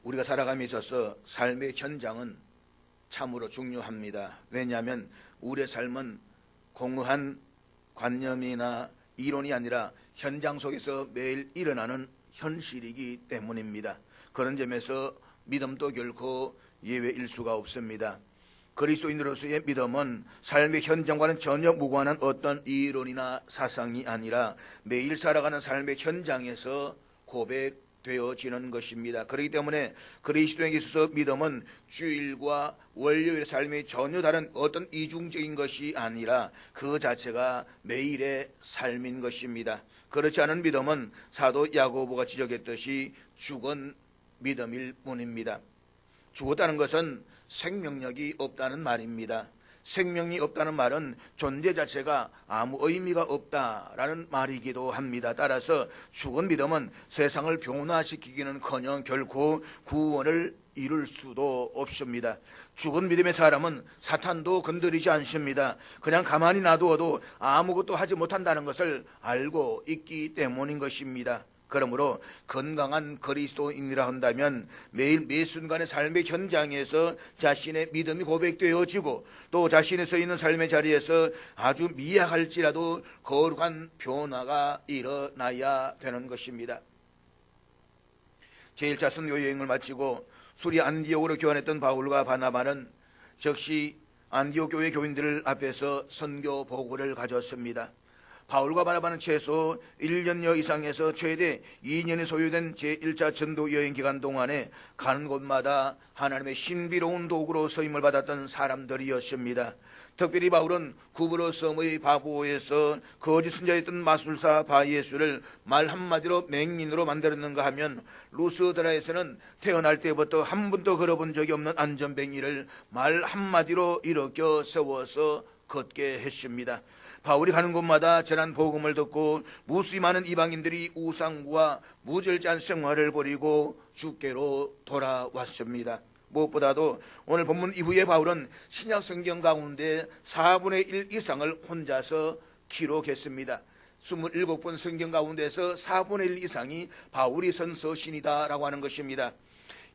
우리가 살아감에 있어서 삶의 현장은 참으로 중요합니다. 왜냐하면 우리의 삶은 공허한 관념이나 이론이 아니라 현장 속에서 매일 일어나는 현실이기 때문입니다. 그런 점에서 믿음도 결코 예외일 수가 없습니다. 그리스도인으로서의 믿음은 삶의 현장과는 전혀 무관한 어떤 이론이나 사상이 아니라 매일 살아가는 삶의 현장에서 고백되어지는 것입니다. 그렇기 때문에 그리스도인에게 있어서 믿음은 주일과 월요일의 삶이 전혀 다른 어떤 이중적인 것이 아니라 그 자체가 매일의 삶인 것입니다. 그렇지 않은 믿음은 사도 야고보가 지적했듯이 죽은 믿음일 뿐입니다. 죽었다는 것은 생명력이 없다는 말입니다. 생명이 없다는 말은 존재 자체가 아무 의미가 없다라는 말이기도 합니다. 따라서 죽은 믿음은 세상을 변화시키기는커녕 결코 구원을 이룰 수도 없습니다. 죽은 믿음의 사람은 사탄도 건드리지 않습니다. 그냥 가만히 놔두어도 아무것도 하지 못한다는 것을 알고 있기 때문인 것입니다. 그러므로 건강한 그리스도인이라 한다면 매일 매 순간의 삶의 현장에서 자신의 믿음이 고백되어지고 또 자신이 서 있는 삶의 자리에서 아주 미약할지라도 거룩한 변화가 일어나야 되는 것입니다. 제1차 선교 여행을 마치고 수리 안디옥으로 교환했던 바울과 바나바는 즉시 안디옥 교회 교인들 앞에서 선교 보고를 가졌습니다. 바울과 바나바는 최소 1년여 이상에서 최대 2년이 소요된 제1차 전도 여행 기간 동안에 가는 곳마다 하나님의 신비로운 도구로 쓰임을 받았던 사람들이었습니다. 특별히 바울은 구브로 섬의 바보에서 거짓 선자였던 마술사 바예수를 말 한마디로 맹인으로 만들었는가 하면 루스드라에서는 태어날 때부터 한 번도 걸어본 적이 없는 안전뱅이를 말 한마디로 일으켜 세워서 걷게 했습니다. 바울이 가는 곳마다 전한 복음을 듣고 무수히 많은 이방인들이 우상과 무절제한 생활을 벌이고 주께로 돌아왔습니다. 무엇보다도 오늘 본문 이후에 바울은 신약 성경 가운데 4분의 1 이상을 혼자서 기록했습니다. 27권 성경 가운데서 4분의 1 이상이 바울이 쓴 서신이다라고 하는 것입니다.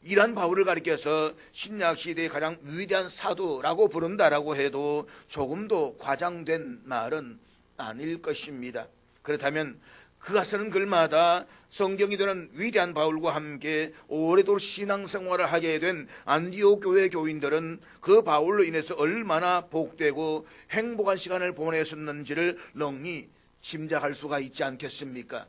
이러한 바울을 가리켜서 신약시대의 가장 위대한 사도라고 부른다라고 해도 조금도 과장된 말은 아닐 것입니다. 그렇다면 그가 쓰는 글마다 성경이 되는 위대한 바울과 함께 오래도록 신앙생활을 하게 된 안디옥 교회 교인들은 그 바울로 인해서 얼마나 복되고 행복한 시간을 보냈었는지를 능히 짐작할 수가 있지 않겠습니까?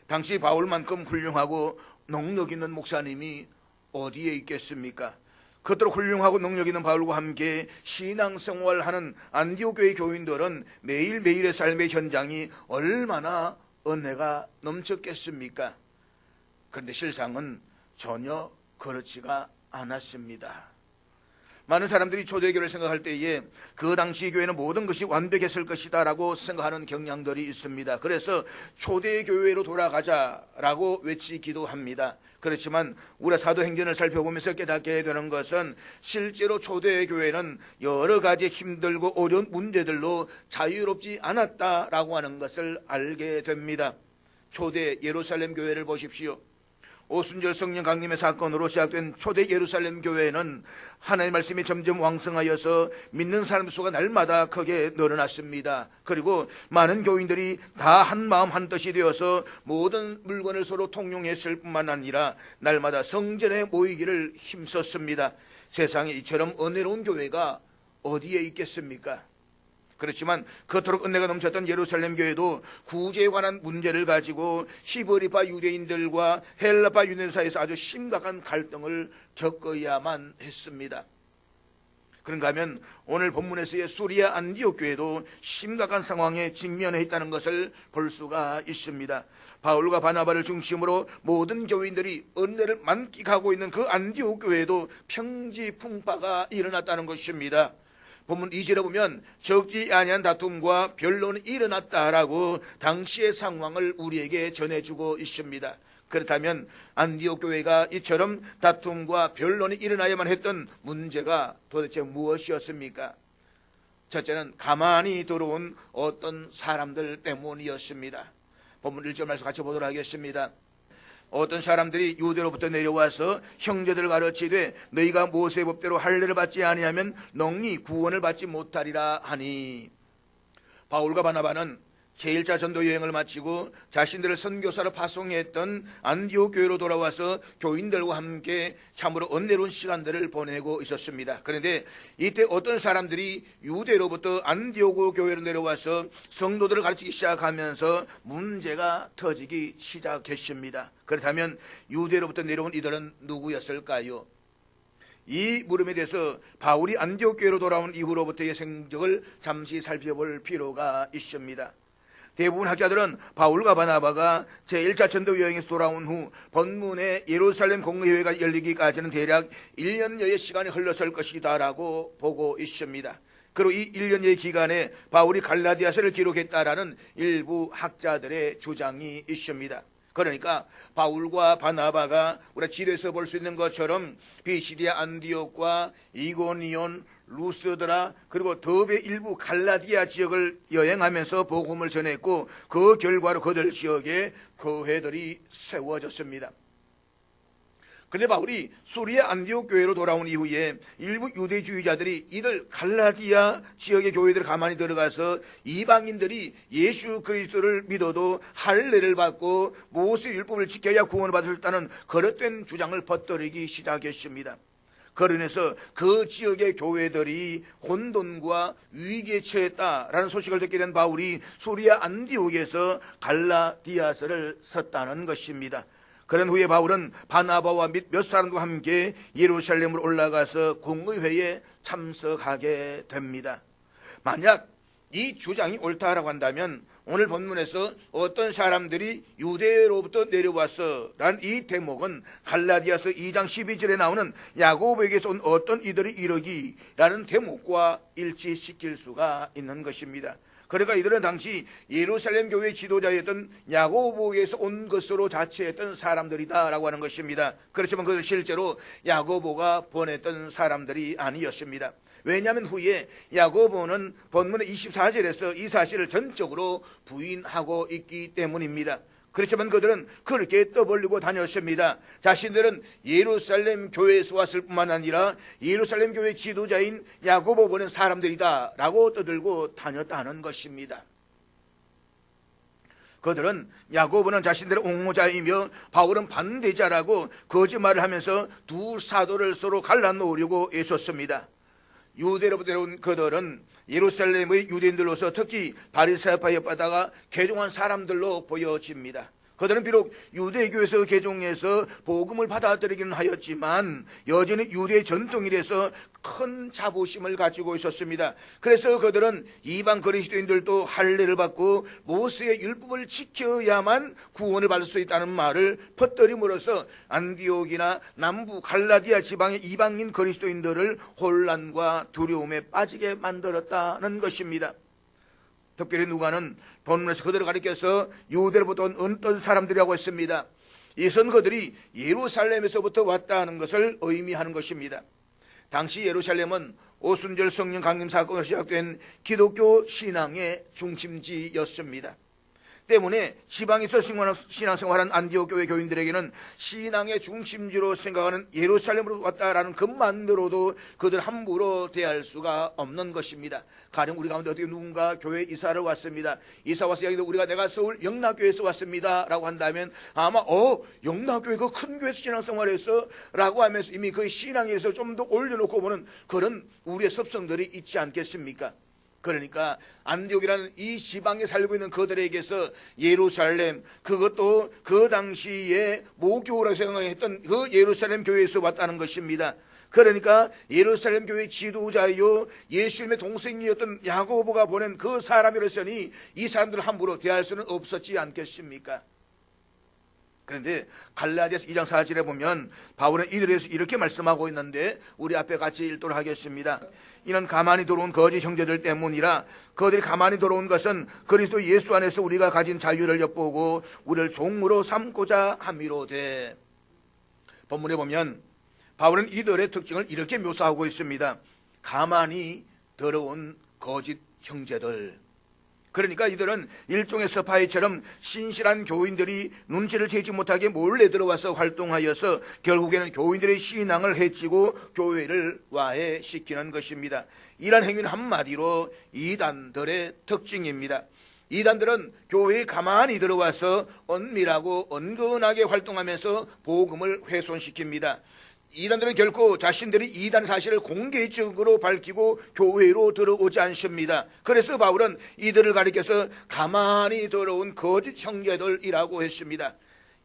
당시 바울만큼 훌륭하고 능력 있는 목사님이 어디에 있겠습니까? 그토록 훌륭하고 능력 있는 바울과 함께 신앙생활하는 안디옥 교회 교인들은 매일매일의 삶의 현장이 얼마나 은혜가 넘쳤겠습니까? 그런데 실상은 전혀 그렇지가 않았습니다. 많은 사람들이 초대교회를 생각할 때에 그 당시 교회는 모든 것이 완벽했을 것이다 라고 생각하는 경향들이 있습니다. 그래서 초대교회로 돌아가자라고 외치기도 합니다. 그렇지만 우리가 사도행전을 살펴보면서 깨닫게 되는 것은 실제로 초대교회는 여러 가지 힘들고 어려운 문제들로 자유롭지 않았다라고 하는 것을 알게 됩니다. 초대 예루살렘 교회를 보십시오. 오순절 성령 강림의 사건으로 시작된 초대 예루살렘 교회는 하나님의 말씀이 점점 왕성하여서 믿는 사람 수가 날마다 크게 늘어났습니다. 그리고 많은 교인들이 다 한 마음 한 뜻이 되어서 모든 물건을 서로 통용했을 뿐만 아니라 날마다 성전에 모이기를 힘썼습니다. 세상에 이처럼 은혜로운 교회가 어디에 있겠습니까? 그렇지만 그토록 은혜가 넘쳤던 예루살렘 교회도 구제에 관한 문제를 가지고 히브리파 유대인들과 헬라파 유대인들 사이에서 아주 심각한 갈등을 겪어야만 했습니다. 그런가 하면 오늘 본문에서의 수리아 안디옥 교회도 심각한 상황에 직면해 있다는 것을 볼 수가 있습니다. 바울과 바나바를 중심으로 모든 교인들이 은혜를 만끽하고 있는 그 안디옥 교회도 평지풍파가 일어났다는 것입니다. 본문 2절에 보면 적지 아니한 다툼과 변론이 일어났다라고 당시의 상황을 우리에게 전해주고 있습니다. 그렇다면 안디옥 교회가 이처럼 다툼과 변론이 일어나야만 했던 문제가 도대체 무엇이었습니까? 첫째는 가만히 들어온 어떤 사람들 때문이었습니다. 본문 1절 말씀 같이 보도록 하겠습니다. 어떤 사람들이 유대로부터 내려와서 형제들을 가르치되 너희가 모세의 법대로 할례를 받지 아니하면 능히 구원을 받지 못하리라 하니, 바울과 바나바는 제1차 전도 여행을 마치고 자신들을 선교사로 파송했던 안디옥 교회로 돌아와서 교인들과 함께 참으로 은혜로운 시간들을 보내고 있었습니다. 그런데 이때 어떤 사람들이 유대로부터 안디옥 교회로 내려와서 성도들을 가르치기 시작하면서 문제가 터지기 시작했습니다. 그렇다면 유대로부터 내려온 이들은 누구였을까요? 이 물음에 대해서 바울이 안디옥 교회로 돌아온 이후로부터의 생적을 잠시 살펴볼 필요가 있습니다. 대부분 학자들은 바울과 바나바가 제1차 전도 여행에서 돌아온 후 본문의 예루살렘 공회회가 열리기까지는 대략 1년여의 시간이 흘렀을 것이다 라고 보고 있습니다. 그리고 이 1년여의 기간에 바울이 갈라디아서를 기록했다라는 일부 학자들의 주장이 있습니다. 그러니까 바울과 바나바가 우리가 지도에서 볼 수 있는 것처럼 비시디아 안디옥과 이고니온, 루스드라 그리고 더베 일부 갈라디아 지역을 여행하면서 복음을 전했고, 그 결과로 그들 지역에 교회들이 세워졌습니다. 그런데 바울이 수리아 안디옥 교회로 돌아온 이후에 일부 유대주의자들이 이들 갈라디아 지역의 교회들 가만히 들어가서 이방인들이 예수 그리스도를 믿어도 할례를 받고 모세 율법을 지켜야 구원을 받을 수 있다는 거릇된 주장을 퍼뜨리기 시작했습니다. 그러면서 그 지역의 교회들이 혼돈과 위기에 처했다라는 소식을 듣게 된 바울이 수리아 안디옥에서 갈라디아서를 썼다는 것입니다. 그런 후에 바울은 바나바와 및 몇 사람과 함께 예루살렘으로 올라가서 공의회에 참석하게 됩니다. 만약 이 주장이 옳다라고 한다면 오늘 본문에서 어떤 사람들이 유대로부터 내려와서 라는 이 대목은 갈라디아서 2장 12절에 나오는 야고보에게서 온 어떤 이들이 이르기라는 대목과 일치시킬 수가 있는 것입니다. 그러니까 이들은 당시 예루살렘 교회 지도자였던 야고보에게서 온 것으로 자처했던 사람들이다라고 하는 것입니다. 그렇지만 그들 실제로 야고보가 보냈던 사람들이 아니었습니다. 왜냐하면 후에 야고보는 본문의 24절에서 이 사실을 전적으로 부인하고 있기 때문입니다. 그렇지만 그들은 그렇게 떠벌리고 다녔습니다. 자신들은 예루살렘 교회에서 왔을 뿐만 아니라 예루살렘 교회 지도자인 야고보 보낸 사람들이다 라고 떠들고 다녔다는 것입니다. 그들은 야고보는 자신들의 옹호자이며 바울은 반대자라고 거짓말을 하면서 두 사도를 서로 갈라놓으려고 애썼습니다. 유대로부터 내려온 그들은 예루살렘의 유대인들로서 특히 바리새파에 빠다가 개종한 사람들로 보여집니다. 그들은 비록 유대교에서 개종해서 복음을 받아들이기는 하였지만 여전히 유대 전통이라서 큰 자부심을 가지고 있었습니다. 그래서 그들은 이방 그리스도인들도 할례를 받고 모세의 율법을 지켜야만 구원을 받을 수 있다는 말을 퍼뜨림으로써 안디옥이나 남부 갈라디아 지방의 이방인 그리스도인들을 혼란과 두려움에 빠지게 만들었다는 것입니다. 특별히 누가는 본문에서 그들을 가리켜서 유대로부터 온 어떤 사람들이라고 했습니다. 이것은 그들이 예루살렘에서부터 왔다는 것을 의미하는 것입니다. 당시 예루살렘은 오순절 성령 강림 사건으로 시작된 기독교 신앙의 중심지였습니다. 때문에 지방에서 신앙생활한 안디옥 교회 교인들에게는 신앙의 중심지로 생각하는 예루살렘으로 왔다라는 것만으로도 그들 함부로 대할 수가 없는 것입니다. 가령 우리 가운데 어떻게 누군가 교회 이사를 왔습니다. 이사 와서 우리가 내가 서울 영락교회에서 왔습니다 라고 한다면 아마 영락교회 그 큰 교회에서 신앙생활했어 라고 하면서 이미 그 신앙에서 좀 더 올려놓고 보는 그런 우리의 습성들이 있지 않겠습니까? 그러니까 안디옥이라는 이 지방에 살고 있는 그들에게서 예루살렘, 그것도 그 당시에 모교라고 생각했던 그 예루살렘 교회에서 왔다는 것입니다. 그러니까 예루살렘 교회 지도자요 예수님의 동생이었던 야고보가 보낸 그 사람이었으니 이 사람들을 함부로 대할 수는 없었지 않겠습니까? 그런데 갈라디아서 2장 4절에 보면 바울은 이들에 대해서 이렇게 말씀하고 있는데 우리 앞에 같이 읽도록 하겠습니다. 이는 가만히 들어온 거짓 형제들 때문이라. 그들이 가만히 들어온 것은 그리스도 예수 안에서 우리가 가진 자유를 엿보고 우리를 종으로 삼고자 함이로되. 본문에 보면 바울은 이들의 특징을 이렇게 묘사하고 있습니다. 가만히 들어온 거짓 형제들. 그러니까 이들은 일종의 스파이처럼 신실한 교인들이 눈치를 채지 못하게 몰래 들어와서 활동하여서 결국에는 교인들의 신앙을 해치고 교회를 와해시키는 것입니다. 이러한 행위는 한마디로 이단들의 특징입니다. 이단들은 교회에 가만히 들어와서 은밀하고 은근하게 활동하면서 복음을 훼손시킵니다. 이단들은 결코 자신들이 이단 사실을 공개적으로 밝히고 교회로 들어오지 않습니다. 그래서 바울은 이들을 가리켜서 가만히 들어온 거짓 형제들이라고 했습니다.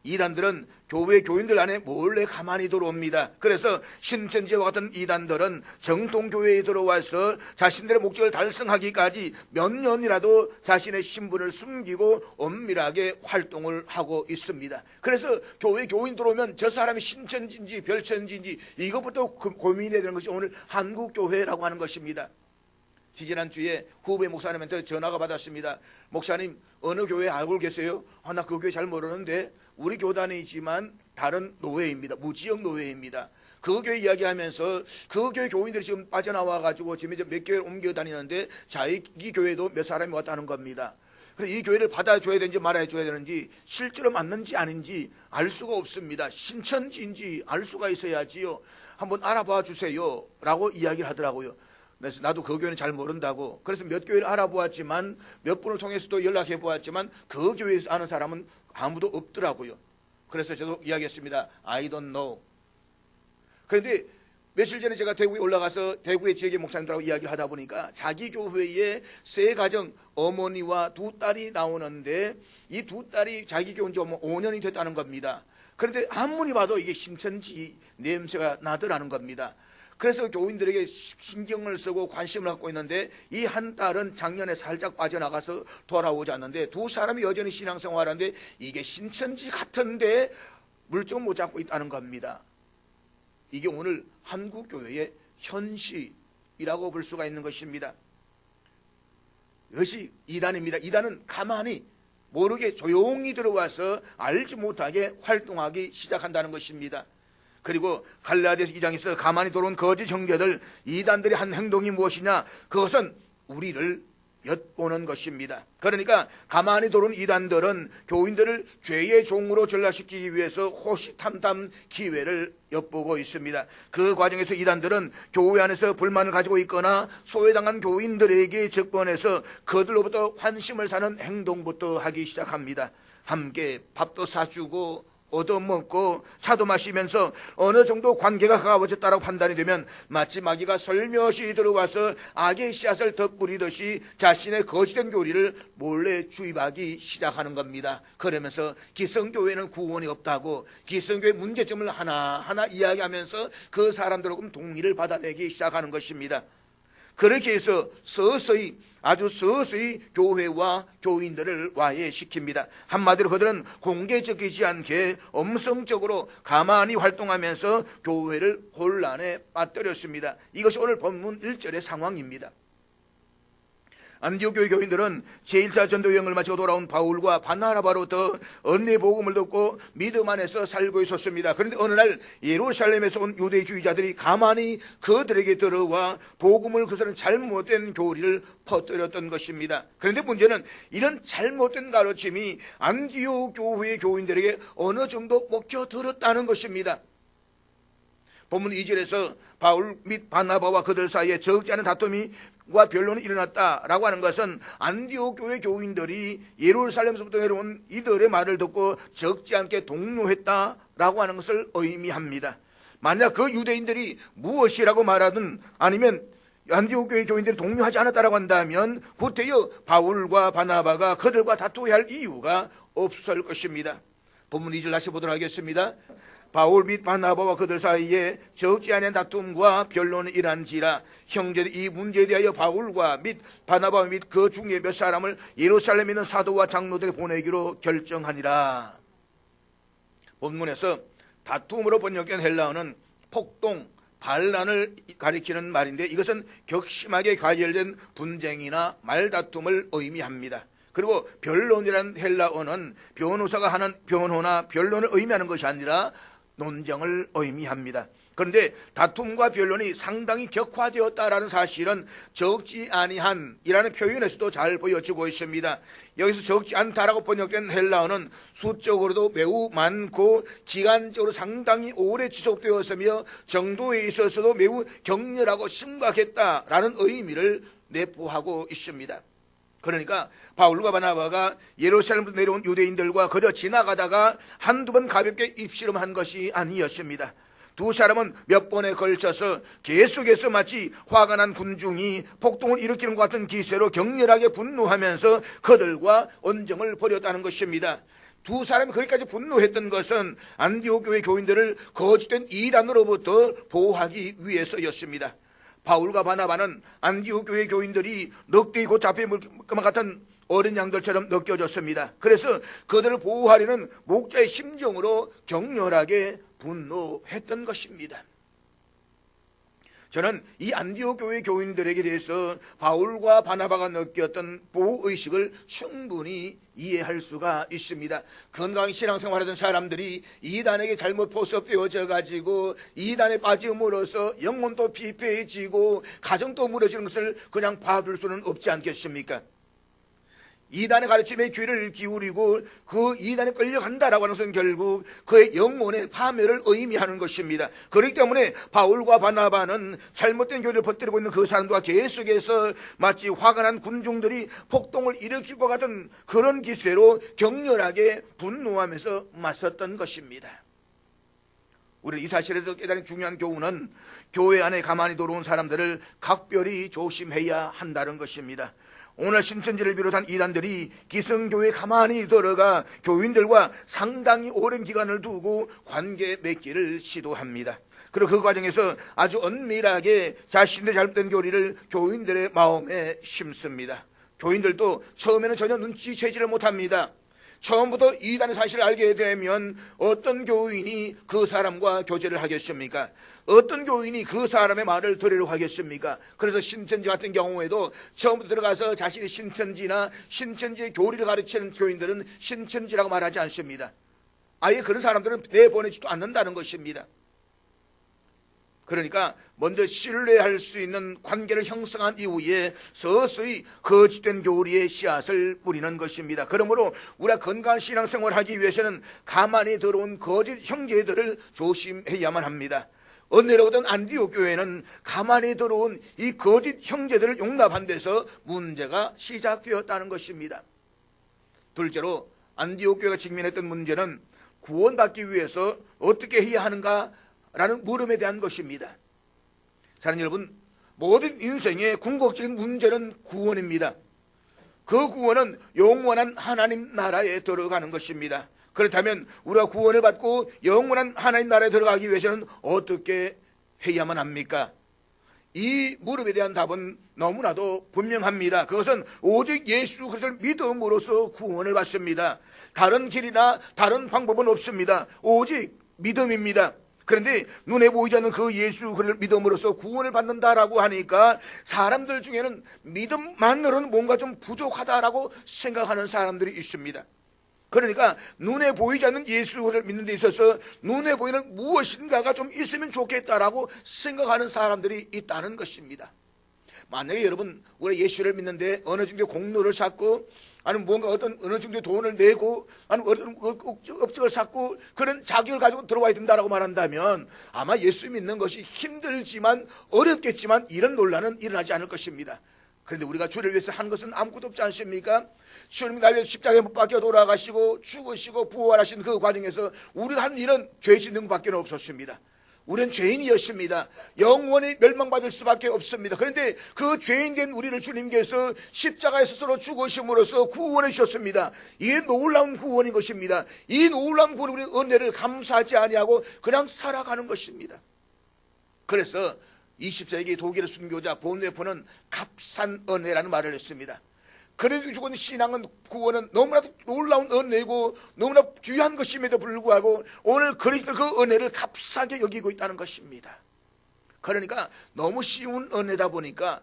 이단들은 교회 교인들 안에 몰래 가만히 들어옵니다. 그래서 신천지와 같은 이단들은 정통교회에 들어와서 자신들의 목적을 달성하기까지 몇 년이라도 자신의 신분을 숨기고 은밀하게 활동을 하고 있습니다. 그래서 교회 교인 들어오면 저 사람이 신천지인지 별천지인지 이것부터 고민해야 되는 것이 오늘 한국교회라고 하는 것입니다. 지지난주에 후배 목사님한테 전화가 받았습니다. 목사님, 어느 교회 알고 계세요? 나 그 교회 잘 모르는데 우리 교단이지만 다른 노회입니다. 무지역 노회입니다. 그 교회 이야기하면서 그 교회 교인들이 지금 빠져나와가지고 지금 이제 몇 교회를 옮겨 다니는데 자기 교회도 몇 사람이 왔다는 겁니다. 그래서 이 교회를 받아줘야 되는지 말아줘야 되는지 실제로 맞는지 아닌지 알 수가 없습니다. 신천지인지 알 수가 있어야지요. 한번 알아봐 주세요 라고 이야기를 하더라고요. 그래서 나도 그 교회는 잘 모른다고. 그래서 몇 교회를 알아보았지만 몇 분을 통해서도 연락해 보았지만 그 교회에서 아는 사람은 아무도 없더라고요. 그래서 저도 이야기했습니다. I don't know. 그런데 며칠 전에 제가 대구에 올라가서 대구의 지역의 목사님들하고 이야기를 하다 보니까 자기 교회에 세 가정 어머니와 두 딸이 나오는데 이 두 딸이 자기 교회 온 지 5년이 됐다는 겁니다. 그런데 아무리 봐도 이게 신천지 냄새가 나더라는 겁니다. 그래서 교인들에게 신경을 쓰고 관심을 갖고 있는데 이 한 딸은 작년에 살짝 빠져나가서 돌아오지 않는데 두 사람이 여전히 신앙생활하는데 이게 신천지 같은데 물정 못 잡고 있다는 겁니다. 이게 오늘 한국교회의 현실이라고 볼 수가 있는 것입니다. 이것이 이단입니다. 이단은 가만히 모르게 조용히 들어와서 알지 못하게 활동하기 시작한다는 것입니다. 그리고 갈라디아서 2장에서 가만히 들어온 거짓 형제들 이단들이 한 행동이 무엇이냐? 그것은 우리를 엿보는 것입니다. 그러니까 가만히 들어온 이단들은 교인들을 죄의 종으로 전락시키기 위해서 호시탐탐 기회를 엿보고 있습니다. 그 과정에서 이단들은 교회 안에서 불만을 가지고 있거나 소외당한 교인들에게 접근해서 그들로부터 환심을 사는 행동부터 하기 시작합니다. 함께 밥도 사주고 얻어먹고 차도 마시면서 어느 정도 관계가 가까워졌다고 판단이 되면 마치 마귀가 설며시 들어와서 악의 씨앗을 덧뿌리듯이 자신의 거짓된 교리를 몰래 주입하기 시작하는 겁니다. 그러면서 기성교회는 구원이 없다고 기성교회 문제점을 하나하나 이야기하면서 그 사람들하고 동의를 받아내기 시작하는 것입니다. 그렇게 해서 서서히 아주 서서히 교회와 교인들을 와해시킵니다. 한마디로 그들은 공개적이지 않게 음성적으로 가만히 활동하면서 교회를 혼란에 빠뜨렸습니다. 이것이 오늘 본문 1절의 상황입니다. 안디옥 교회 교인들은 제1차 전도 여행을 마치고 돌아온 바울과 바나바로부터 은혜의 복음을 듣고 믿음 안에서 살고 있었습니다. 그런데 어느 날 예루살렘에서 온 유대주의자들이 가만히 그들에게 들어와 복음을 그들은 잘못된 교리를 퍼뜨렸던 것입니다. 그런데 문제는 이런 잘못된 가르침이 안디옥 교회의 교인들에게 어느 정도 먹혀들었다는 것입니다. 본문 2절에서 바울 및 바나바와 그들 사이에 적지 않은 다툼이 와 변론이 일어났다라고 하는 것은 안디옥 교회 교인들이 예루살렘에서부터 내려온 이들의 말을 듣고 적지 않게 동요했다라고 하는 것을 의미합니다. 만약 그 유대인들이 무엇이라고 말하든 아니면 안디옥 교회 교인들이 동요하지 않았다라고 한다면 구태여 바울과 바나바가 그들과 다투어야 할 이유가 없을 것입니다. 본문 2절 다시 보도록 하겠습니다. 바울 및 바나바와 그들 사이에 적지 않은 다툼과 변론이 일어난지라 형제들이 이 문제에 대하여 바울과 및 바나바 및 그 중에 몇 사람을 예루살렘에 있는 사도와 장로들에 보내기로 결정하니라. 본문에서 다툼으로 번역된 헬라어는 폭동, 반란을 가리키는 말인데 이것은 격심하게 가열된 분쟁이나 말다툼을 의미합니다. 그리고 변론이라는 헬라어는 변호사가 하는 변호나 변론을 의미하는 것이 아니라 논쟁을 의미합니다. 그런데 다툼과 변론이 상당히 격화되었다라는 사실은 적지 아니한이라는 표현에서도 잘 보여지고 있습니다. 여기서 적지 않다라고 번역된 헬라어는 수적으로도 매우 많고 기간적으로 상당히 오래 지속되었으며 정도에 있어서도 매우 격렬하고 심각했다라는 의미를 내포하고 있습니다. 그러니까 바울과 바나바가 예루살렘으로 내려온 유대인들과 그저 지나가다가 한두 번 가볍게 입씨름한 것이 아니었습니다. 두 사람은 몇 번에 걸쳐서 계속해서 마치 화가 난 군중이 폭동을 일으키는 것 같은 기세로 격렬하게 분노하면서 그들과 언쟁을 벌였다는 것입니다. 두 사람이 그렇게까지 분노했던 것은 안디옥 교회 교인들을 거짓된 이단으로부터 보호하기 위해서였습니다. 바울과 바나바는 안디옥 교회 교인들이 늑대에 곧 잡혀먹을 것 같은 어린 양들처럼 느껴졌습니다. 그래서 그들을 보호하려는 목자의 심정으로 격렬하게 분노했던 것입니다. 저는 이 안디옥 교회 교인들에게 대해서 바울과 바나바가 느꼈던 보호의식을 충분히 이해할 수가 있습니다. 건강히 신앙생활하던 사람들이 이단에게 잘못 포섭되어져 가지고 이단에 빠짐으로써 영혼도 피폐해지고 가정도 무너지는 것을 그냥 봐둘 수는 없지 않겠습니까? 이단의 가르침에 귀를 기울이고 그 이단에 끌려간다라고 하는 것은 결국 그의 영혼의 파멸을 의미하는 것입니다. 그렇기 때문에 바울과 바나바는 잘못된 교리를 퍼뜨리고 있는 그 사람들과 계속해서 마치 화가 난 군중들이 폭동을 일으킬 것 같은 그런 기세로 격렬하게 분노하면서 맞섰던 것입니다. 우리는 이 사실에서 깨달은 중요한 교훈은 교회 안에 가만히 들어온 사람들을 각별히 조심해야 한다는 것입니다. 오늘 신천지를 비롯한 이단들이 기성교회에 가만히 들어가 교인들과 상당히 오랜 기간을 두고 관계 맺기를 시도합니다. 그리고 그 과정에서 아주 은밀하게 자신들의 잘못된 교리를 교인들의 마음에 심습니다. 교인들도 처음에는 전혀 눈치채지를 못합니다. 처음부터 이단의 사실을 알게 되면 어떤 교인이 그 사람과 교제를 하겠습니까? 어떤 교인이 그 사람의 말을 들으려고 하겠습니까? 그래서 신천지 같은 경우에도 처음부터 들어가서 자신이 신천지나 신천지의 교리를 가르치는 교인들은 신천지라고 말하지 않습니다. 아예 그런 사람들은 내보내지도 않는다는 것입니다. 그러니까 먼저 신뢰할 수 있는 관계를 형성한 이후에 서서히 거짓된 교리의 씨앗을 뿌리는 것입니다. 그러므로 우리가 건강한 신앙생활을 하기 위해서는 가만히 들어온 거짓 형제들을 조심해야만 합니다. 은혜로웠던 안디옥 교회는 가만히 들어온 이 거짓 형제들을 용납한 데서 문제가 시작되었다는 것입니다. 둘째로 안디옥 교회가 직면했던 문제는 구원받기 위해서 어떻게 해야 하는가라는 물음에 대한 것입니다. 사랑하는 여러분, 모든 인생의 궁극적인 문제는 구원입니다. 그 구원은 영원한 하나님 나라에 들어가는 것입니다. 그렇다면 우리가 구원을 받고 영원한 하나님 나라에 들어가기 위해서는 어떻게 해야만 합니까? 이 물음에 대한 답은 너무나도 분명합니다. 그것은 오직 예수 그리스도를 믿음으로써 구원을 받습니다. 다른 길이나 다른 방법은 없습니다. 오직 믿음입니다. 그런데 눈에 보이지 않는 그 예수 그리스도를 믿음으로써 구원을 받는다라고 하니까 사람들 중에는 믿음만으로는 뭔가 좀 부족하다라고 생각하는 사람들이 있습니다. 그러니까 눈에 보이지 않는 예수를 믿는 데 있어서 눈에 보이는 무엇인가가 좀 있으면 좋겠다라고 생각하는 사람들이 있다는 것입니다. 만약에 여러분 우리 예수를 믿는데 어느 정도 공로를 쌓고 아니면 뭔가 어느 정도 돈을 내고 아니면 어떤 업적을 쌓고 그런 자격을 가지고 들어와야 된다라고 말한다면 아마 예수 믿는 것이 힘들지만 어렵겠지만 이런 논란은 일어나지 않을 것입니다. 그런데 우리가 주를 위해서 한 것은 아무것도 없지 않습니까? 주님이 나를 위해서 십자가에 못 박혀 돌아가시고 죽으시고 부활하신 그 과정에서 우리가 한 일은 죄 짓는 것밖에 없었습니다. 우리는 죄인이었습니다. 영원히 멸망받을 수밖에 없습니다. 그런데 그 죄인된 우리를 주님께서 십자가에 스스로 죽으심으로써 구원해 주셨습니다. 이게 놀라운 구원인 것입니다. 이 놀라운 구원 우리 은혜를 감사하지 아니하고 그냥 살아가는 것입니다. 그래서 20세기 독일의 순교자 본네프는 값싼 은혜라는 말을 했습니다. 그래도 죽은 신앙은 구원은 너무나도 놀라운 은혜고 너무나 귀한 것임에도 불구하고 오늘 그리스도 그 은혜를 값싸게 여기고 있다는 것입니다. 그러니까 너무 쉬운 은혜다 보니까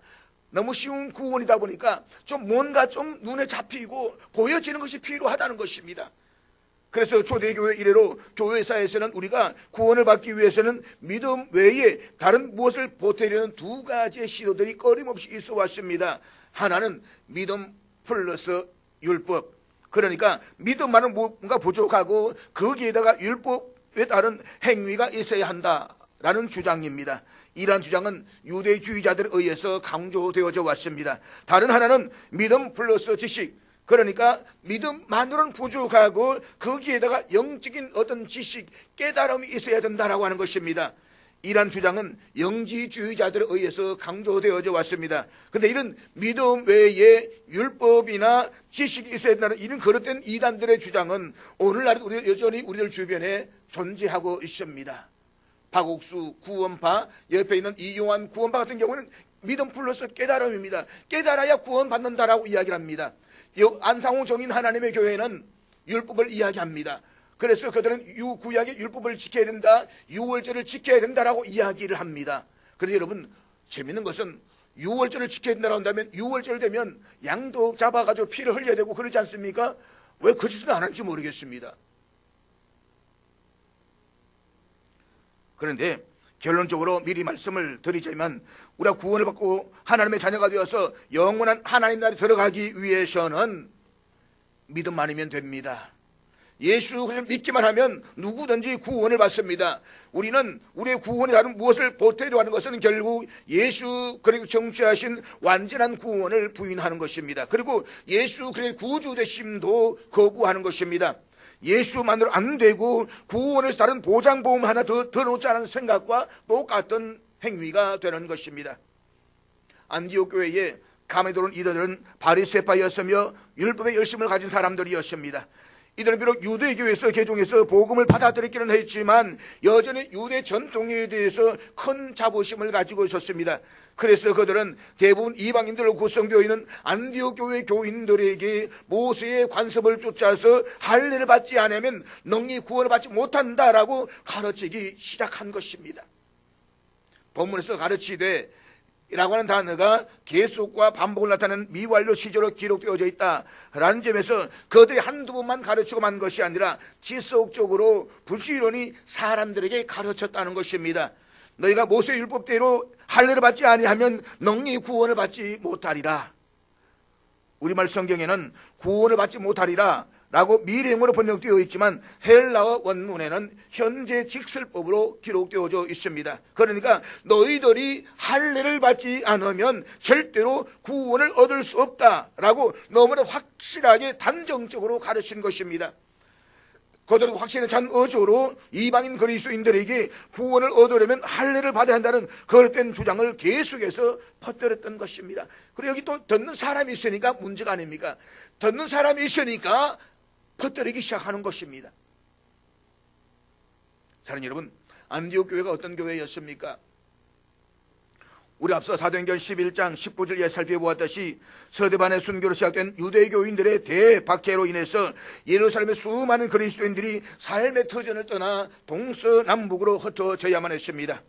너무 쉬운 구원이다 보니까 좀 뭔가 좀 눈에 잡히고 보여지는 것이 필요하다는 것입니다. 그래서 초대교회 이래로 교회사에서는 우리가 구원을 받기 위해서는 믿음 외에 다른 무엇을 보태려는 두 가지의 시도들이 끊임없이 있어 왔습니다. 하나는 믿음 플러스 율법. 그러니까 믿음만은 뭔가 부족하고 거기에다가 율법에 따른 행위가 있어야 한다라는 주장입니다. 이러한 주장은 유대주의자들에 의해서 강조되어져 왔습니다. 다른 하나는 믿음 플러스 지식. 그러니까 믿음만으로는 부족하고 거기에다가 영적인 어떤 지식, 깨달음이 있어야 된다라고 하는 것입니다. 이러한 주장은 영지주의자들에 의해서 강조되어져 왔습니다. 그런데 이런 믿음 외에 율법이나 지식이 있어야 된다는 이런 거듭된 이단들의 주장은 오늘날에도 여전히 우리들 주변에 존재하고 있습니다. 박옥수 구원파, 옆에 있는 이용환 구원파 같은 경우는 믿음 플러스 깨달음입니다. 깨달아야 구원받는다라고 이야기를 합니다. 안상홍 정인 하나님의 교회는 율법을 이야기합니다. 그래서 그들은 구약의 율법을 지켜야 된다, 유월절을 지켜야 된다라고 이야기를 합니다. 그런데 여러분, 재밌는 것은 유월절을 지켜야 된다고 한다면 유월절 되면 양도 잡아가지고 피를 흘려야 되고 그러지 않습니까? 왜 그 짓을 안 하는지 모르겠습니다. 그런데 결론적으로 미리 말씀을 드리자면 우리가 구원을 받고 하나님의 자녀가 되어서 영원한 하나님 나라에 들어가기 위해서는 믿음만이면 됩니다. 예수 그리스도를 믿기만 하면 누구든지 구원을 받습니다. 우리는 우리의 구원에 다른 무엇을 보태려 하는 것은 결국 예수 그리스도 정취하신 완전한 구원을 부인하는 것입니다. 그리고 예수 그리스도의 구주 되심도 거부하는 것입니다. 예수만으로 안 되고 구원에서 다른 보장보험 하나 더 놓자는 생각과 똑같은 행위가 되는 것입니다. 안디옥 교회에 감에 들어온 이들은 바리새파였으며 율법의 열심을 가진 사람들이었습니다. 이들은 비록 유대교에서 개종해서 복음을 받아들였기는 했지만 여전히 유대 전통에 대해서 큰 자부심을 가지고 있었습니다. 그래서 그들은 대부분 이방인들로 구성되어 있는 안디옥 교회 교인들에게 모세의 관습을 쫓아서 할례를 받지 않으면 능히 구원을 받지 못한다라고 가르치기 시작한 것입니다. 본문에서 가르치되 라고 하는 단어가 계속과 반복을 나타내는 미완료 시제로 기록되어져 있다라는 점에서 그들이 한두 번만 가르치고만 것이 아니라 지속적으로 부지런히 사람들에게 가르쳤다는 것입니다. 너희가 모세 율법대로 할례를 받지 아니하면 능히 구원을 받지 못하리라. 우리말 성경에는 구원을 받지 못하리라 라고 미래형으로 번역되어 있지만 헬라어 원문에는 현재 직설법으로 기록되어져 있습니다. 그러니까 너희들이 할례를 받지 않으면 절대로 구원을 얻을 수 없다라고 너무나 확실하게 단정적으로 가르친 것입니다. 그들은 확신에 찬 어조로 이방인 그리스도인들에게 구원을 얻으려면 할례를 받아야 한다는 그릇된 주장을 계속해서 퍼뜨렸던 것입니다. 그리고 여기 또 듣는 사람이 있으니까 문제가 아닙니까? 듣는 사람이 있으니까 퍼뜨리기 시작하는 것입니다. 사랑하는 여러분, 안디옥 교회가 어떤 교회였습니까? 우리 앞서 사도행전 11장 19절에 살펴보았듯이 서대반의 순교로 시작된 유대교인들의 대박해로 인해서 예루살렘의 수많은 그리스도인들이 삶의 터전을 떠나 동서남북으로 흩어져야만 했습니다.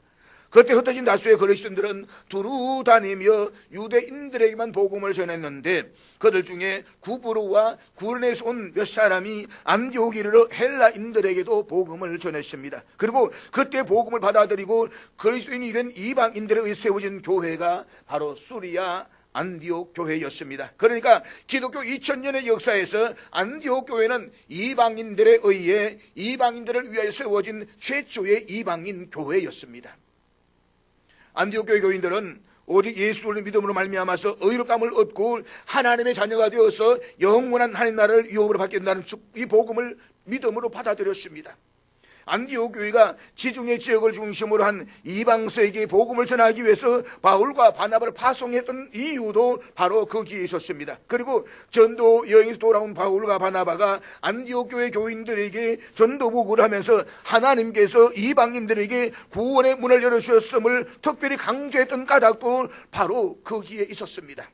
그때 흩어진 다수의 그리스도인들은 두루 다니며 유대인들에게만 복음을 전했는데 그들 중에 구브로와 구르네에서 온 몇 사람이 안디옥에 이르러 헬라인들에게도 복음을 전했습니다. 그리고 그때 복음을 받아들이고 그리스도인이 된 이방인들에 의해 세워진 교회가 바로 수리아 안디옥 교회였습니다. 그러니까 기독교 2000년의 역사에서 안디옥 교회는 이방인들에 의해 이방인들을 위하여 세워진 최초의 이방인 교회였습니다. 안디옥 교회 교인들은 오직 예수를 믿음으로 말미암아서 의롭다함을 얻고 하나님의 자녀가 되어서 영원한 하나님 나라를 유업으로 받게 된다는 이 복음을 믿음으로 받아들였습니다. 안디옥 교회가 지중해 지역을 중심으로 한 이방서에게 복음을 전하기 위해서 바울과 바나바를 파송했던 이유도 바로 거기에 있었습니다. 그리고 전도 여행에서 돌아온 바울과 바나바가 안디옥 교회 교인들에게 전도 보고를 하면서 하나님께서 이방인들에게 구원의 문을 열어주셨음을 특별히 강조했던 까닭도 바로 거기에 있었습니다.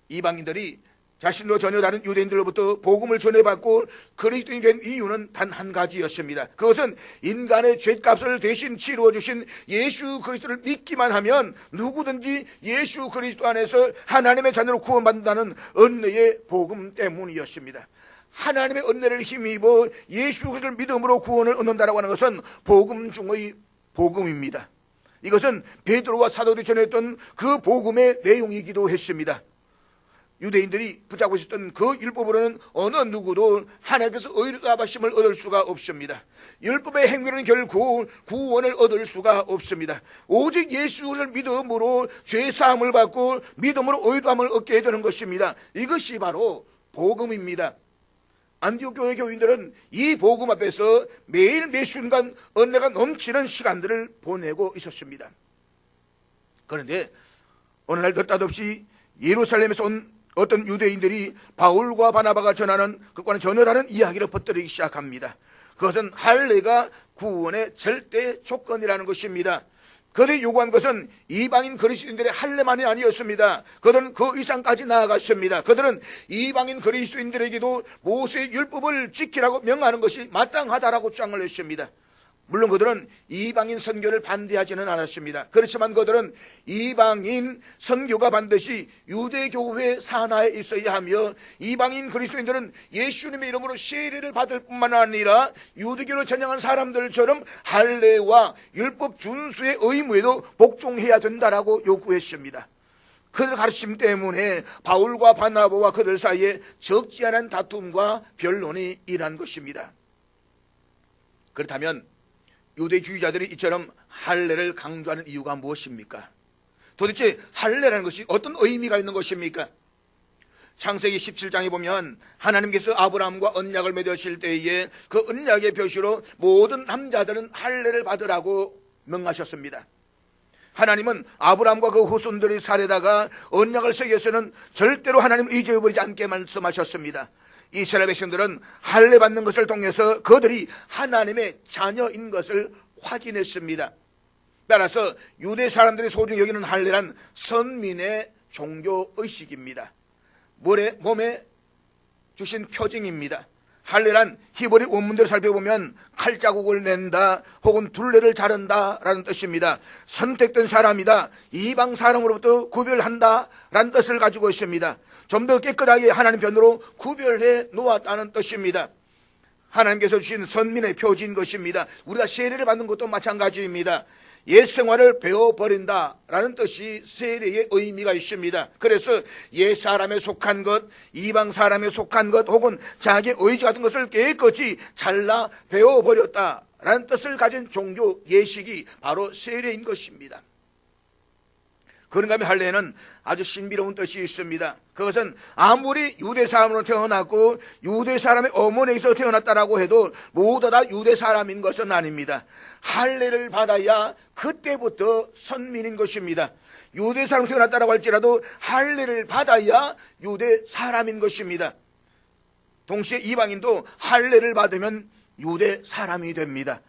이방인들이 자신으로 전혀 다른 유대인들로부터 복음을 전해받고 그리스도인이 된 이유는 단 한 가지였습니다. 그것은 인간의 죗값을 대신 치루어 주신 예수 그리스도를 믿기만 하면 누구든지 예수 그리스도 안에서 하나님의 자녀로 구원받는다는 은혜의 복음 때문이었습니다. 하나님의 은혜를 힘입어 예수 그리스도를 믿음으로 구원을 얻는다라고 하는 것은 복음 중의 복음입니다. 이것은 베드로와 사도들이 전했던 그 복음의 내용이기도 했습니다. 유대인들이 붙잡고 있었던 그 율법으로는 어느 누구도 하나님께서 의롭다하심을 얻을 수가 없습니다. 율법의 행위로는 결코 구원을 얻을 수가 없습니다. 오직 예수를 믿음으로 죄사함을 받고 믿음으로 의롭다함을 얻게 되는 것입니다. 이것이 바로 복음입니다. 안디옥 교회 교인들은 이 복음 앞에서 매일 매 순간 은혜가 넘치는 시간들을 보내고 있었습니다. 그런데 어느 날 느닷없이 예루살렘에서 온 어떤 유대인들이 바울과 바나바가 전하는 그과는 전혀 다른 이야기를 퍼뜨리기 시작합니다. 그것은 할례가 구원의 절대 조건이라는 것입니다. 그들이 요구한 것은 이방인 그리스도인들의 할례만이 아니었습니다. 그들은 그 이상까지 나아갔습니다. 그들은 이방인 그리스도인들에게도 모세의 율법을 지키라고 명하는 것이 마땅하다라고 주장을 했습니다. 물론 그들은 이방인 선교를 반대하지는 않았습니다. 그렇지만 그들은 이방인 선교가 반드시 유대교회 산하에 있어야 하며 이방인 그리스도인들은 예수님의 이름으로 세례를 받을 뿐만 아니라 유대교를 전향한 사람들처럼 할례와 율법 준수의 의무에도 복종해야 된다라고 요구했습니다. 그들 가르침 때문에 바울과 바나바와 그들 사이에 적지 않은 다툼과 변론이 일어난 것입니다. 그렇다면 유대주의자들이 이처럼 할례를 강조하는 이유가 무엇입니까? 도대체 할례라는 것이 어떤 의미가 있는 것입니까? 창세기 17장에 보면 하나님께서 아브라함과 언약을 맺으실 때에 그 언약의 표시로 모든 남자들은 할례를 받으라고 명하셨습니다. 하나님은 아브라함과 그 후손들의 살에다가 언약을 새겨서는 절대로 하나님을 잊어버리지 않게 말씀하셨습니다. 이스라엘 백성들은 할례 받는 것을 통해서 그들이 하나님의 자녀인 것을 확인했습니다. 따라서 유대 사람들이 소중히 여기는 할례란 선민의 종교의식입니다. 몸에 주신 표징입니다. 할례란 히브리 원문대로 살펴보면 칼자국을 낸다 혹은 둘레를 자른다 라는 뜻입니다. 선택된 사람이다, 이방 사람으로부터 구별한다 라는 뜻을 가지고 있습니다. 좀 더 깨끗하게 하나님 편으로 구별해 놓았다는 뜻입니다. 하나님께서 주신 선민의 표지인 것입니다. 우리가 세례를 받는 것도 마찬가지입니다. 옛 생활을 베어버린다라는 뜻이 세례의 의미가 있습니다. 그래서 옛 사람에 속한 것, 이방 사람에 속한 것 혹은 자기의 의지 같은 것을 깨끗이 잘라 베어버렸다라는 뜻을 가진 종교 예식이 바로 세례인 것입니다. 그런가 하면 할례는 아주 신비로운 뜻이 있습니다. 그것은 아무리 유대 사람으로 태어났고 유대 사람의 어머니에서 태어났다라고 해도 모두 다 유대 사람인 것은 아닙니다. 할례를 받아야 그때부터 선민인 것입니다. 유대 사람으로 태어났다라고 할지라도 할례를 받아야 유대 사람인 것입니다. 동시에 이방인도 할례를 받으면 유대 사람이 됩니다.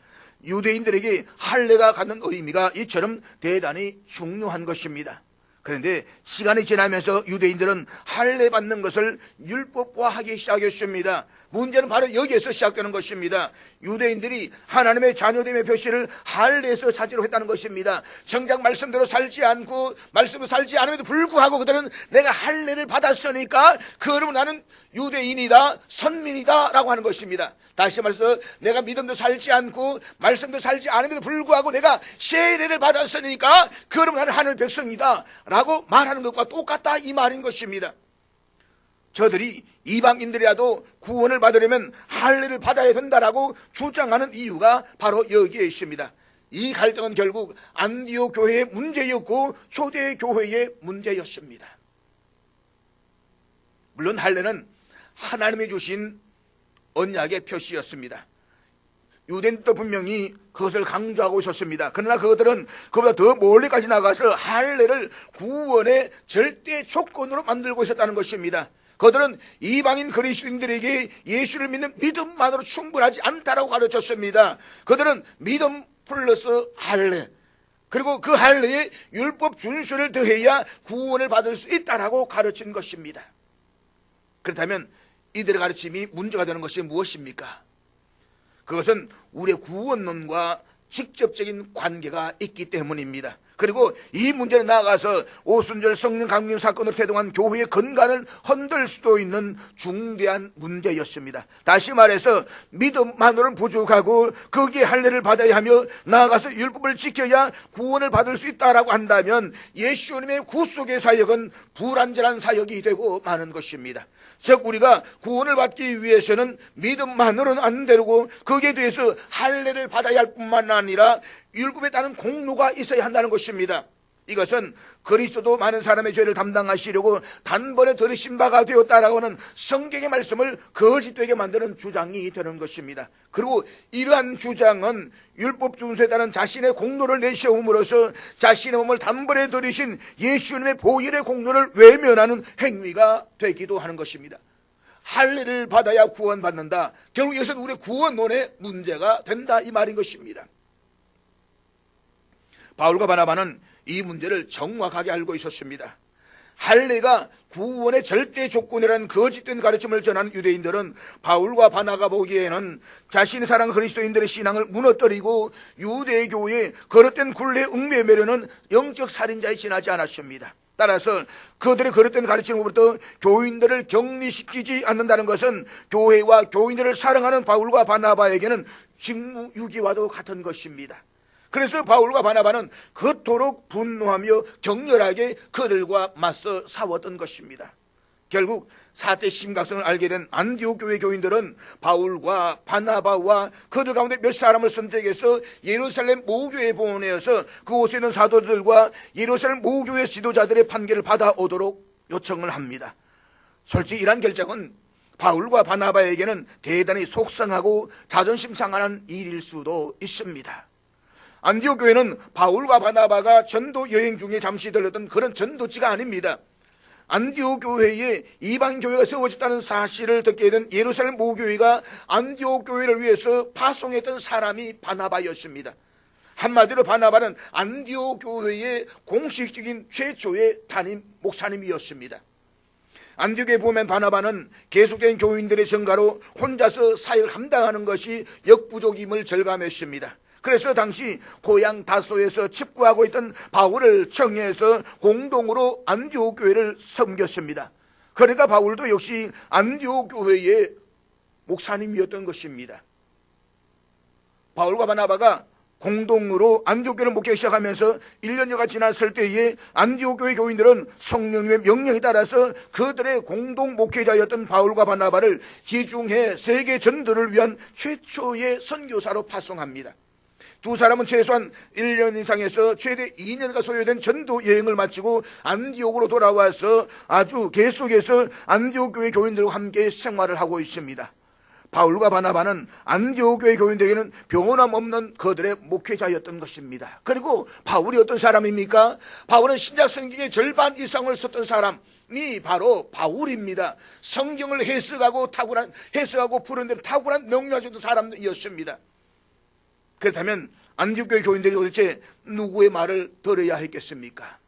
유대인들에게 할례가 갖는 의미가 이처럼 대단히 중요한 것입니다. 그런데 시간이 지나면서 유대인들은 할례 받는 것을 율법화하기 시작했습니다. 문제는 바로 여기에서 시작되는 것입니다. 유대인들이 하나님의 자녀됨의 표시를 할례에서 찾으려 했다는 것입니다. 정작 말씀대로 살지 않고 말씀으로 살지 않음에도 불구하고 그들은 내가 할례를 받았으니까 그러면 나는 유대인이다, 선민이다 라고 하는 것입니다. 다시 말해서 내가 믿음도 살지 않고 말씀도 살지 않음에도 불구하고 내가 세례를 받았으니까 그러면 나는 하늘 백성이다 라고 말하는 것과 똑같다 이 말인 것입니다. 저들이 이방인들이라도 구원을 받으려면 할례를 받아야 된다라고 주장하는 이유가 바로 여기에 있습니다. 이 갈등은 결국 안디옥 교회의 문제였고 초대 교회의 문제였습니다. 물론 할례는 하나님이 주신 언약의 표시였습니다. 유대인도 분명히 그것을 강조하고 있었습니다. 그러나 그들은 그보다 더 멀리까지 나가서 할례를 구원의 절대 조건으로 만들고 있었다는 것입니다. 그들은 이방인 그리스도인들에게 예수를 믿는 믿음만으로 충분하지 않다라고 가르쳤습니다. 그들은 믿음 플러스 할례, 그리고 그 할례에 율법 준수를 더해야 구원을 받을 수 있다라고 가르친 것입니다. 그렇다면 이들의 가르침이 문제가 되는 것이 무엇입니까? 그것은 우리의 구원론과 직접적인 관계가 있기 때문입니다. 그리고 이 문제에 나아가서 오순절 성령 강림 사건으로 태동한 교회의 건강을 흔들 수도 있는 중대한 문제였습니다. 다시 말해서 믿음만으로는 부족하고 거기에 할례를 받아야 하며 나아가서 율법을 지켜야 구원을 받을 수 있다라고 한다면 예수님의 구속의 사역은 불완전한 사역이 되고 마는 것입니다. 즉 우리가 구원을 받기 위해서는 믿음만으로는 안 되고 거기에 대해서 할례를 받아야 할 뿐만 아니라 율법에 따른 공로가 있어야 한다는 것입니다. 이것은 그리스도도 많은 사람의 죄를 담당하시려고 단번에 들으신 바가 되었다라고 하는 성경의 말씀을 거짓되게 만드는 주장이 되는 것입니다. 그리고 이러한 주장은 율법 준수에 따른 자신의 공로를 내세움으로써 자신의 몸을 단번에 들이신 예수님의 보혈의 공로를 외면하는 행위가 되기도 하는 것입니다. 할례를 받아야 구원받는다. 결국 이것은 우리의 구원론의 문제가 된다 이 말인 것입니다. 바울과 바나바는 이 문제를 정확하게 알고 있었습니다. 할례가 구원의 절대 조건이라는 거짓된 가르침을 전하는 유대인들은 바울과 바나가 보기에는 자신이 사랑하는 그리스도인들의 신앙을 무너뜨리고 유대교의 거릇된 굴레에 얽매매려는 영적 살인자에 지나지 않았습니다. 따라서 그들의 거릇된 가르침으로부터 교인들을 격리시키지 않는다는 것은 교회와 교인들을 사랑하는 바울과 바나바에게는 직무유기와도 같은 것입니다. 그래서 바울과 바나바는 그토록 분노하며 격렬하게 그들과 맞서 싸웠던 것입니다. 결국 사태 심각성을 알게 된 안디옥 교회 교인들은 바울과 바나바와 그들 가운데 몇 사람을 선택해서 예루살렘 모교에 보내어서 그곳에 있는 사도들과 예루살렘 모교의 지도자들의 판결을 받아오도록 요청을 합니다. 솔직히 이러한 결정은 바울과 바나바에게는 대단히 속상하고 자존심 상하는 일일 수도 있습니다. 안디옥 교회는 바울과 바나바가 전도 여행 중에 잠시 들렀던 그런 전도지가 아닙니다. 안디옥 교회에 이방 교회가 세워졌다는 사실을 듣게 된 예루살렘 모교회가 안디옥 교회를 위해서 파송했던 사람이 바나바였습니다. 한마디로 바나바는 안디옥 교회의 공식적인 최초의 담임 목사님이었습니다. 안디옥에 보면 바나바는 계속된 교인들의 증가로 혼자서 사역을 감당하는 것이 역부족임을 절감했습니다. 그래서 당시 고향 다소에서 집구하고 있던 바울을 청해서 공동으로 안디옥 교회를 섬겼습니다. 그러니까 바울도 역시 안디옥 교회의 목사님이었던 것입니다. 바울과 바나바가 공동으로 안디옥 교회를 목회하기 시작하면서 1년여가 지났을 때에 안디옥 교회 교인들은 성령님의 명령에 따라서 그들의 공동 목회자였던 바울과 바나바를 지중해 세계 전도를 위한 최초의 선교사로 파송합니다. 두 사람은 최소한 1년 이상에서 최대 2년가 소요된 전도 여행을 마치고 안디옥으로 돌아와서 아주 계속해서 안디옥 교회 교인들과 함께 생활을 하고 있습니다. 바울과 바나바는 안디옥 교회 교인들에게는 변함없는 그들의 목회자였던 것입니다. 그리고 바울이 어떤 사람입니까? 바울은 신약 성경의 절반 이상을 썼던 사람이 바로 바울입니다. 성경을 해석하고 푸는 데 탁월한 능력을 줬던 사람이었습니다. 그렇다면 안디옥 교회 교인들이 도대체 누구의 말을 들어야 했겠습니까?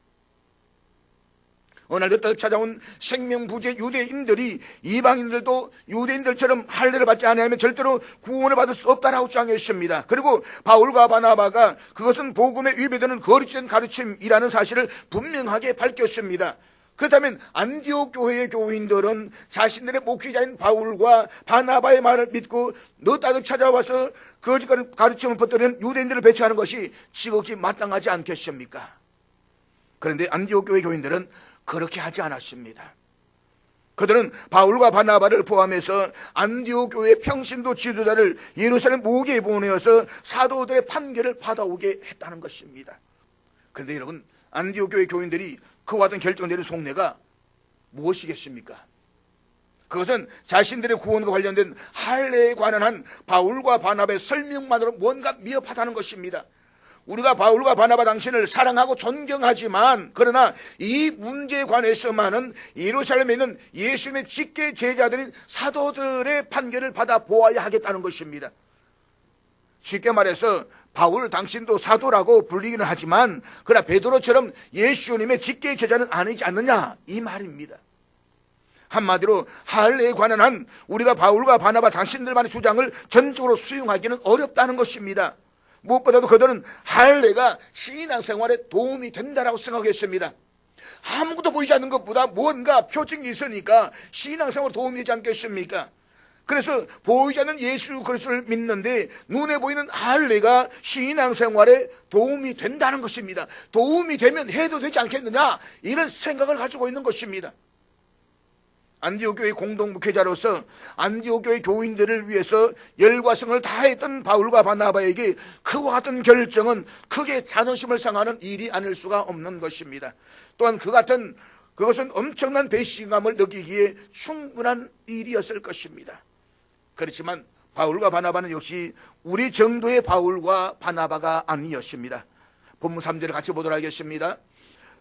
어느 날 찾아온 생명부재 유대인들이 이방인들도 유대인들처럼 할례를 받지 않으면 절대로 구원을 받을 수 없다라고 주장했습니다. 그리고 바울과 바나바가 그것은 복음에 위배되는 거짓된 가르침이라는 사실을 분명하게 밝혔습니다. 그렇다면 안디옥 교회의 교인들은 자신들의 목회자인 바울과 바나바의 말을 믿고 너따득 찾아와서 거짓 가르침을 퍼뜨리는 유대인들을 배치하는 것이 지극히 마땅하지 않겠습니까? 그런데 안디옥 교회 교인들은 그렇게 하지 않았습니다. 그들은 바울과 바나바를 포함해서 안디옥 교회의 평신도 지도자를 예루살렘 모교에 보내어서 사도들의 판결을 받아오게 했다는 것입니다. 그런데 여러분, 안디옥 교회 교인들이 그와 같은 결정을 내린 속내가 무엇이겠습니까? 그것은 자신들의 구원과 관련된 할례에 관한 한 바울과 바나바의 설명만으로 뭔가 미흡하다는 것입니다. 우리가 바울과 바나바 당신을 사랑하고 존경하지만 그러나 이 문제에 관해서만은 예루살렘에 있는 예수님의 직계 제자들인 사도들의 판결을 받아 보아야 하겠다는 것입니다. 쉽게 말해서 바울 당신도 사도라고 불리기는 하지만 그러나 베드로처럼 예수님의 직계 제자는 아니지 않느냐 이 말입니다. 한마디로 할례에 관한 한 우리가 바울과 바나바 당신들만의 주장을 전적으로 수용하기는 어렵다는 것입니다. 무엇보다도 그들은 할례가 신앙생활에 도움이 된다라고 생각했습니다. 아무것도 보이지 않는 것보다 뭔가 표징이 있으니까 신앙생활에 도움이 되지 않겠습니까? 그래서 보이지 않는 예수 그리스도를 믿는데 눈에 보이는 할례가 신앙생활에 도움이 된다는 것입니다. 도움이 되면 해도 되지 않겠느냐, 이런 생각을 가지고 있는 것입니다. 안디옥 교회 공동 목회자로서 안디옥 교회 교인들을 위해서 열과 성을 다했던 바울과 바나바에게 그와 같은 결정은 크게 자존심을 상하는 일이 아닐 수가 없는 것입니다. 또한 그것은 엄청난 배신감을 느끼기에 충분한 일이었을 것입니다. 그렇지만 바울과 바나바는 역시 우리 정도의 바울과 바나바가 아니었습니다. 본문 3절을 같이 보도록 하겠습니다.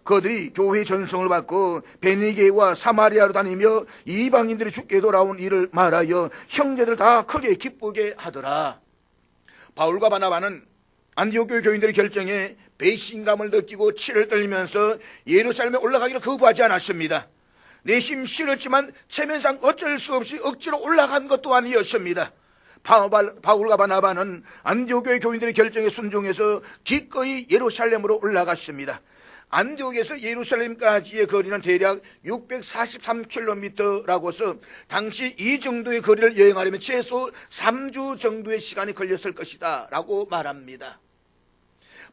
그들이 교회 전성을 받고 베니게와 사마리아로 다니며 이방인들이 죽게 돌아온 일을 말하여 형제들 다 크게 기쁘게 하더라. 바울과 바나바는 안디옥 교회 교인들의 결정에 배신감을 느끼고 치를 떨리면서 예루살렘에 올라가기를 거부하지 않았습니다. 내심 싫었지만 체면상 어쩔 수 없이 억지로 올라간 것도 아니었습니다. 바울과 바나바는 안디옥 교회 교인들의 결정에 순종해서 기꺼이 예루살렘으로 올라갔습니다. 안디옥에서 예루살렘까지의 거리는 대략 643km라고 해서 당시 이 정도의 거리를 여행하려면 최소 3주 정도의 시간이 걸렸을 것이다 라고 말합니다.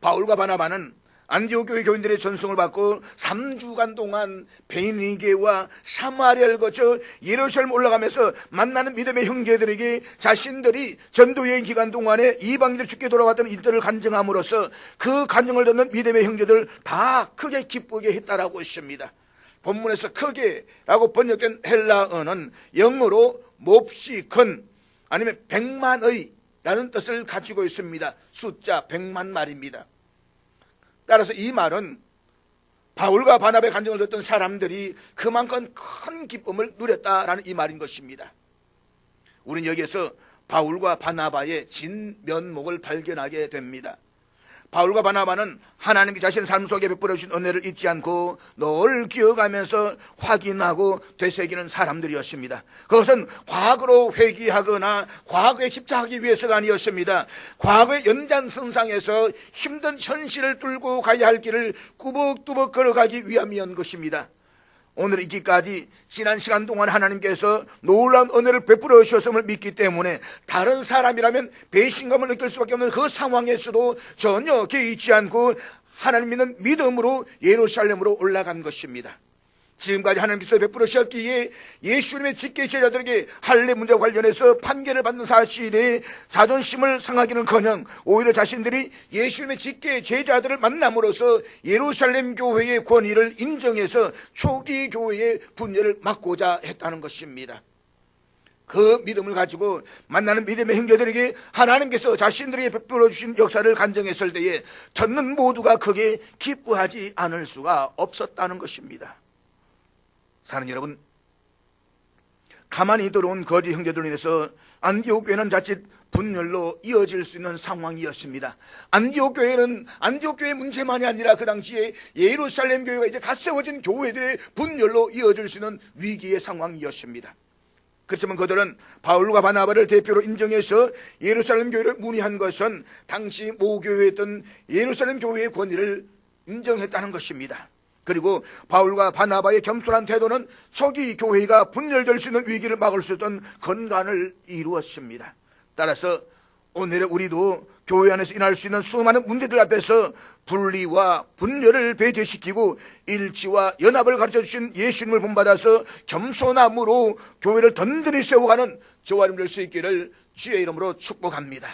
바울과 바나바는 안디옥 교회 교인들의 전송을 받고 3주간 동안 베니게와 사마리아를 거쳐 예루살렘 올라가면서 만나는 믿음의 형제들에게 자신들이 전도여행 기간 동안에 이방인들 죽게 돌아왔던 이들을 간증함으로써 그 간증을 듣는 믿음의 형제들 다 크게 기쁘게 했다라고 했습니다. 본문에서 크게라고 번역된 헬라어는 영어로 몹시 큰, 아니면 100만의 라는 뜻을 가지고 있습니다. 숫자 100만 말입니다. 따라서 이 말은 바울과 바나바의 간증을 듣던 사람들이 그만큼 큰 기쁨을 누렸다라는 이 말인 것입니다. 우리는 여기에서 바울과 바나바의 진면목을 발견하게 됩니다. 바울과 바나바는 하나님께 자신의 삶 속에 베풀어 주신 은혜를 잊지 않고 늘 기억하면서 확인하고 되새기는 사람들이었습니다. 그것은 과거로 회귀하거나 과거에 집착하기 위해서가 아니었습니다. 과거의 연장선상에서 힘든 현실을 뚫고 가야 할 길을 꾸벅꾸벅 걸어가기 위함이었던 것입니다. 오늘 있기까지 지난 시간 동안 하나님께서 놀라운 은혜를 베풀어 주셨음을 믿기 때문에 다른 사람이라면 배신감을 느낄 수밖에 없는 그 상황에서도 전혀 개의치 않고 하나님 믿는 믿음으로 예루살렘으로 올라간 것입니다. 지금까지 하나님께서 베풀어 주셨기에 예수님의 직계 제자들에게 할례 문제와 관련해서 판결을 받는 사실에 자존심을 상하기는커녕 오히려 자신들이 예수님의 직계 제자들을 만남으로써 예루살렘 교회의 권위를 인정해서 초기 교회의 분열을 막고자 했다는 것입니다. 그 믿음을 가지고 만나는 믿음의 형제들에게 하나님께서 자신들에게 베풀어 주신 역사를 간증했을 때에 듣는 모두가 크게 기뻐하지 않을 수가 없었다는 것입니다. 사는 여러분, 가만히 들어온 거짓 형제들로 인해서 안디옥 교회는 자칫 분열로 이어질 수 있는 상황이었습니다. 안디옥 교회의 문제만이 아니라 그 당시에 예루살렘 교회가 이제 갓 세워진 교회들의 분열로 이어질 수 있는 위기의 상황이었습니다. 그렇지만 그들은 바울과 바나바를 대표로 인정해서 예루살렘 교회를 문의한 것은 당시 모교회였던 예루살렘 교회의 권위를 인정했다는 것입니다. 그리고 바울과 바나바의 겸손한 태도는 초기 교회가 분열될 수 있는 위기를 막을 수 있던 건간을 이루었습니다. 따라서 오늘의 우리도 교회 안에서 일어날 수 있는 수많은 문제들 앞에서 분리와 분열을 배제시키고 일치와 연합을 가르쳐주신 예수님을 본받아서 겸손함으로 교회를 든든히 세워가는 저와 여러분 될 수 있기를 주의 이름으로 축복합니다.